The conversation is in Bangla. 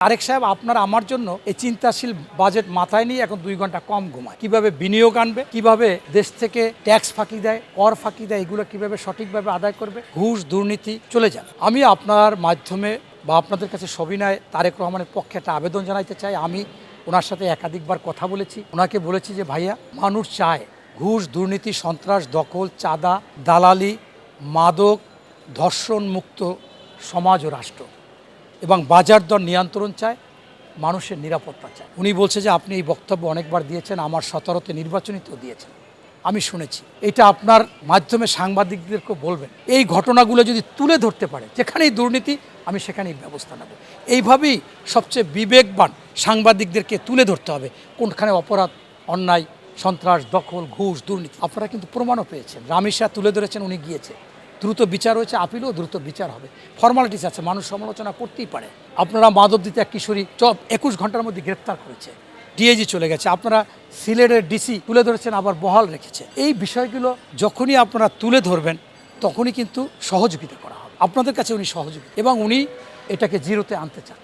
তারেক সাহেব আপনার আমার জন্য এই চিন্তাশীল বাজেট মাথায় নিয়ে এখন 2 ঘন্টা কম ঘুমায়। কিভাবে বিনিয়োগ আনবে, কিভাবে দেশ থেকে ট্যাক্স ফাঁকি দেয়, কর ফাঁকি দেয়, এগুলো কিভাবে সঠিকভাবে আদায় করবে, ঘুষ দুর্নীতি চলে যাবে। আমি আপনার মাধ্যমে বা আপনাদের কাছে সবিনয় তারেক রহমানের পক্ষে একটা আবেদন জানাইতে চাই। আমি ওনার সাথে একাধিকবার কথা বলেছি, ওনাকে বলেছি যে ভাইয়া, মানুষ চায় ঘুষ দুর্নীতি সন্ত্রাস দখল চাঁদা দালালি মাদক ধর্ষণ মুক্ত সমাজ ও রাষ্ট্র এবং বাজার দর নিয়ন্ত্রণ চায়, মানুষের নিরাপত্তা চায়। উনি বলছে যে আপনি এই বক্তব্য অনেকবার দিয়েছেন, আমার 17তে নির্বাচনীতেও দিয়েছেন, আমি শুনেছি। এটা আপনার মাধ্যমে সাংবাদিকদেরকেও বলবেন, এই ঘটনাগুলো যদি তুলে ধরতে পারে, যেখানেই দুর্নীতি আমি সেখানেই ব্যবস্থা নেব। এইভাবেই সবচেয়ে বিবেকবান সাংবাদিকদেরকে তুলে ধরতে হবে কোনখানে অপরাধ অন্যায় সন্ত্রাস দখল ঘুষ দুর্নীতি। আপনারা কিন্তু প্রমাণও পেয়েছেন, রামিসা তুলে ধরেছেন, উনি গিয়েছে, দ্রুত বিচার হয়েছে, আপিলও দ্রুত বিচার হবে। ফর্মালিটিস আছে, মানুষ সমালোচনা করতেই পারে। আপনারা মাদকদিতে এক কিশোরী 21 ঘন্টার মধ্যে গ্রেপ্তার করেছে, ডিএজি চলে গেছে। আপনারা সিলেটের ডিসি তুলে ধরেছেন, আবার বহাল রেখেছে। এই বিষয়গুলো যখনই আপনারা তুলে ধরবেন তখনই কিন্তু সহযোগিতা করা হবে। আপনাদের কাছে উনি সহযোগী এবং উনি এটাকে জিরোতে আনতে চান।